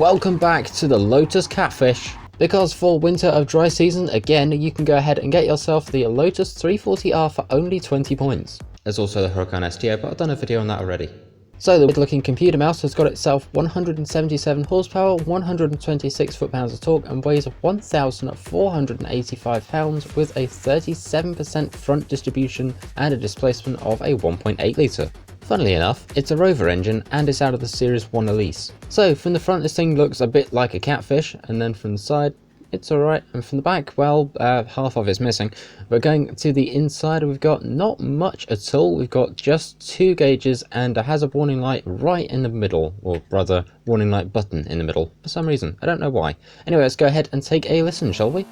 Welcome back to the Lotus Catfish. Because for winter of dry season, again, you can go ahead and get yourself the Lotus 340R for only 20 points. There's also the Huracan STO, but I've done a video on that already. So the weird-looking computer mouse has got itself 177 horsepower, 126 foot-pounds of torque, and weighs 1,485 pounds with a 37% front distribution and a displacement of a 1.8 litre. Funnily enough, it's a Rover engine and it's out of the Series 1 Elise. So from the front this thing looks a bit like a catfish, and then from the side it's alright, and from the back, well, half of it's missing. But going to the inside, we've got not much at all. We've got just 2 gauges and a hazard warning light right in the middle, or rather warning light button in the middle for some reason. I don't know why. Anyway, let's go ahead and take a listen, shall we?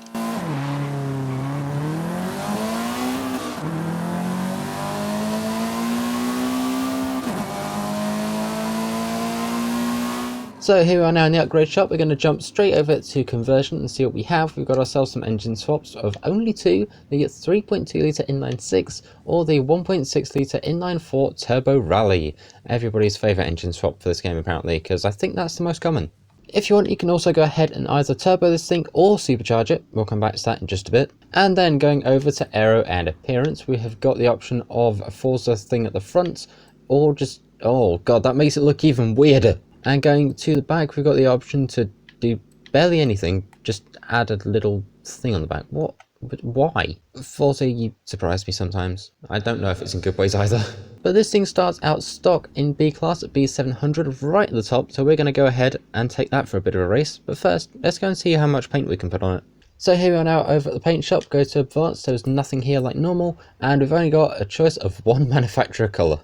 So here we are now in the upgrade shop. We're going to jump straight over to conversion and see what we have. We've got ourselves some engine swaps of only 2, the 3.2 litre inline 6 or the 1.6 litre inline 4 turbo rally. Everybody's favourite engine swap for this game apparently, because I think that's the most common. If you want, you can also go ahead and either turbo this thing or supercharge it. We'll come back to that in just a bit. And then going over to aero and appearance, we have got the option of a Forza thing at the front, or just, oh god, that makes it look even weirder. And going to the back, we've got the option to do barely anything, just add a little thing on the back. What? But why? Forza, you surprise me sometimes. I don't know if it's in good ways either. But this thing starts out stock in B class at B700 right at the top, so we're going to go ahead and take that for a bit of a race. But first, let's go and see how much paint we can put on it. So here we are now over at the paint shop. Go to advanced, there's nothing here like normal, and we've only got a choice of 1 manufacturer colour.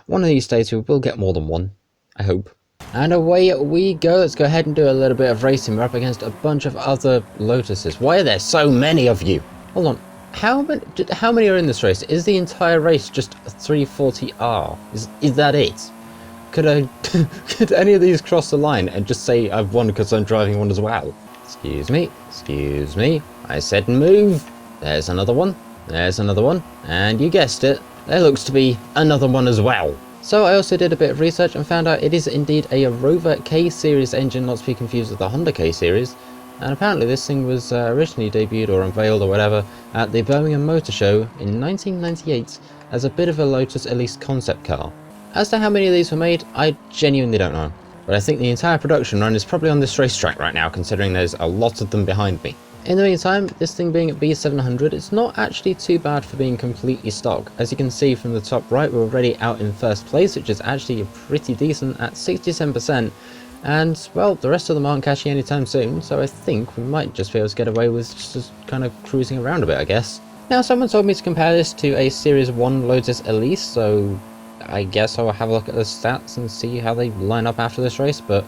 One of these days we will get more than one, I hope. And away we go. Let's go ahead and do a little bit of racing. We're up against a bunch of other Lotuses. Why are there so many of you? Hold on. How many are in this race? Is the entire race just a 340R? Is that it? Could any of these cross the line and just say I've won because I'm driving one as well? Excuse me. Excuse me. I said move. There's another one. There's another one. And you guessed it. There looks to be another one as well. So I also did a bit of research and found out it is indeed a Rover K-Series engine, not to be confused with the Honda K-Series. And apparently this thing was originally debuted or unveiled or whatever at the Birmingham Motor Show in 1998 as a bit of a Lotus Elise concept car. As to how many of these were made, I genuinely don't know. But I think the entire production run is probably on this racetrack right now, considering there's a lot of them behind me. In the meantime, this thing being at B700, it's not actually too bad for being completely stock. As you can see from the top right, we're already out in first place, which is actually pretty decent at 67%. And, well, the rest of them aren't catching anytime soon, so I think we might just be able to get away with just kind of cruising around a bit, I guess. Now, someone told me to compare this to a Series 1 Lotus Elise, so I guess I'll have a look at the stats and see how they line up after this race, but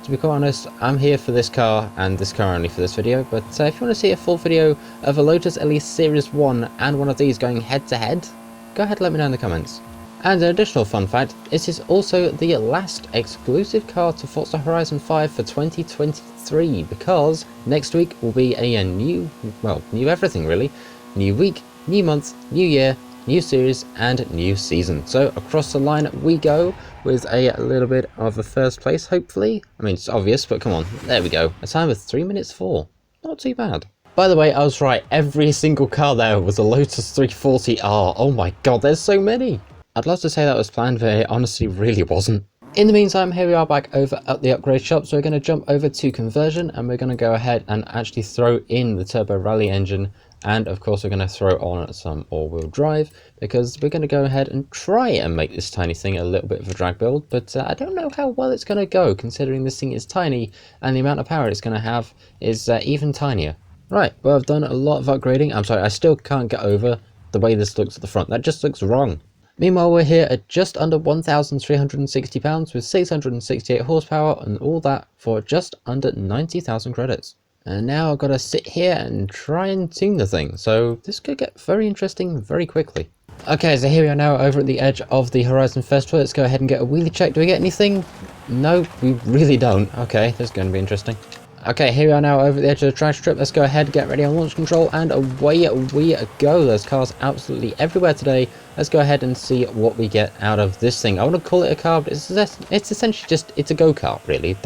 to be quite honest, I'm here for this car and this car only for this video. But if you want to see a full video of a Lotus Elise Series 1 and one of these going head to head, go ahead and let me know in the comments. And an additional fun fact, it is also the last exclusive car to Forza Horizon 5 for 2023, because next week will be a new everything really. New week, new month, new year, new series and new season. So across the line we go with a little bit of a first place, hopefully. I mean, it's obvious, but come on, there we go. A time of 3 minutes 4. Not too bad. By the way, I was right, every single car there was a Lotus 340R. Oh my god, there's so many. I'd love to say that was planned, but it honestly really wasn't. In the meantime, here we are back over at the upgrade shop, so we're going to jump over to conversion and we're going to go ahead and actually throw in the turbo rally engine. And of course we're going to throw on some all-wheel drive, because we're going to go ahead and try and make this tiny thing a little bit of a drag build, but I don't know how well it's going to go, considering this thing is tiny and the amount of power it's going to have is even tinier. Right, well, I've done a lot of upgrading. I'm sorry, I still can't get over the way this looks at the front. That just looks wrong. Meanwhile, we're here at just under 1,360 pounds with 668 horsepower and all that for just under 90,000 credits. And now I've got to sit here and try and tune the thing, so this could get very interesting very quickly. Okay, so here we are now over at the edge of the Horizon Festival. Let's go ahead and get a wheelie check. Do we get anything? No, we really don't. Okay, this is going to be interesting. Okay, here we are now over the edge of the trash strip. Let's go ahead, get ready on launch control, and away we go. There's cars absolutely everywhere today. Let's go ahead and see what we get out of this thing. I want to call it a car, but it's essentially just, it's a go-kart, really.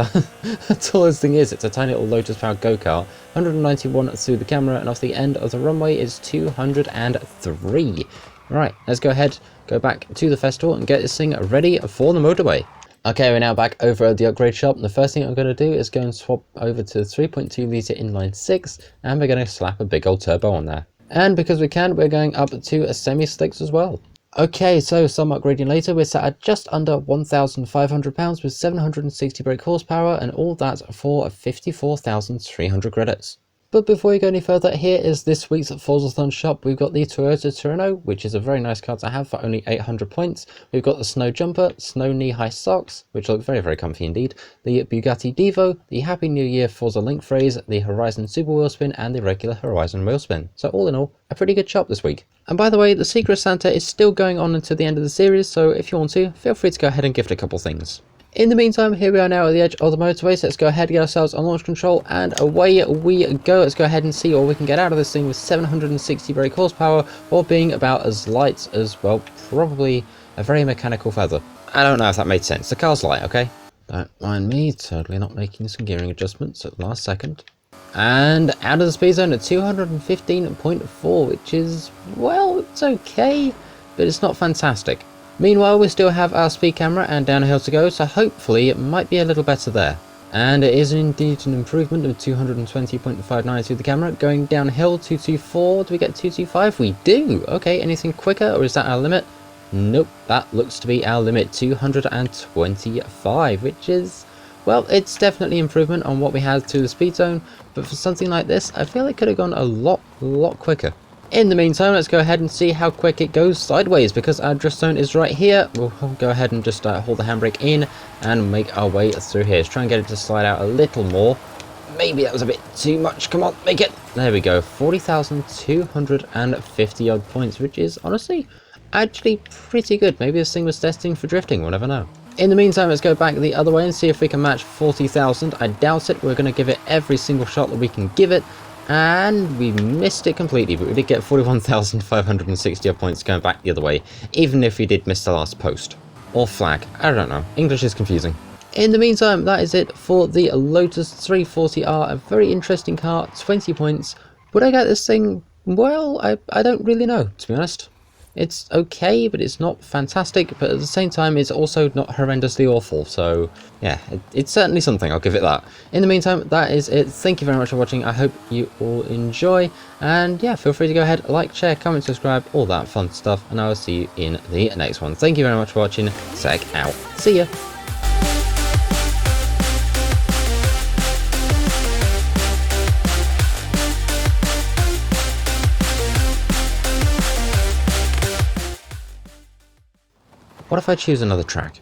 That's all this thing is. It's a tiny little Lotus-powered go-kart. 191 through the camera, and off the end of the runway is 203. Right, let's go ahead, go back to the festival, and get this thing ready for the motorway. Okay, we're now back over at the upgrade shop, and the first thing I'm going to do is go and swap over to 3.2 litre inline 6, and we're going to slap a big old turbo on there. And because we can, we're going up to a semi-slicks as well. Okay, so some upgrading later, we're sat at just under £1,500 with 760 brake horsepower, and all that for 54,300 credits. But before we go any further, here is this week's Forza shop. We've got the Toyota Turismo, which is a very nice car to have for only 800 points. We've got the Snow Jumper, Snow Knee-High Socks, which look very, very comfy indeed. The Bugatti Divo, the Happy New Year Forza Link Phrase, the Horizon Super Wheelspin, and the regular Horizon Wheelspin. So all in all, a pretty good shop this week. And by the way, the Secret Santa is still going on until the end of the series, so if you want to, feel free to go ahead and gift a couple things. In the meantime, here we are now at the edge of the motorway, so let's go ahead, get ourselves on launch control, and away we go. Let's go ahead and see what we can get out of this thing with 760 brake horsepower, or being about as light as, well, probably a very mechanical feather. I don't know if that made sense. The car's light, okay? Don't mind me, totally not making some gearing adjustments at the last second. And out of the speed zone at 215.4, which is, well, it's okay, but it's not fantastic. Meanwhile, we still have our speed camera and downhill to go, so hopefully it might be a little better there. And it is indeed an improvement of 220.59 through the camera. Going downhill, 224. Do we get 225? We do! Okay, anything quicker, or is that our limit? Nope, that looks to be our limit, 225, which is, well, it's definitely improvement on what we had through the speed zone, but for something like this, I feel it could have gone a lot quicker. In the meantime, let's go ahead and see how quick it goes sideways, because our drift zone is right here. We'll go ahead and just hold the handbrake in and make our way through here. Let's try and get it to slide out a little more. Maybe that was a bit too much. Come on, make it. There we go. 40,250 odd points, which is honestly actually pretty good. Maybe this thing was destined for drifting. We'll never know. In the meantime, let's go back the other way and see if we can match 40,000. I doubt it. We're going to give it every single shot that we can give it. And we missed it completely, but we did get 41,560 points going back the other way, even if we did miss the last post. Or flag, I don't know. English is confusing. In the meantime, that is it for the Lotus 340R, a very interesting car, 20 points. Would I get this thing? Well, I don't really know, to be honest. It's okay, but it's not fantastic, but at the same time, it's also not horrendously awful, so yeah, it's certainly something, I'll give it that. In the meantime, that is it. Thank you very much for watching. I hope you all enjoy, and yeah, feel free to go ahead, like, share, comment, subscribe, all that fun stuff, and I will see you in the next one. Thank you very much for watching. Seg out. See ya. What if I choose another track?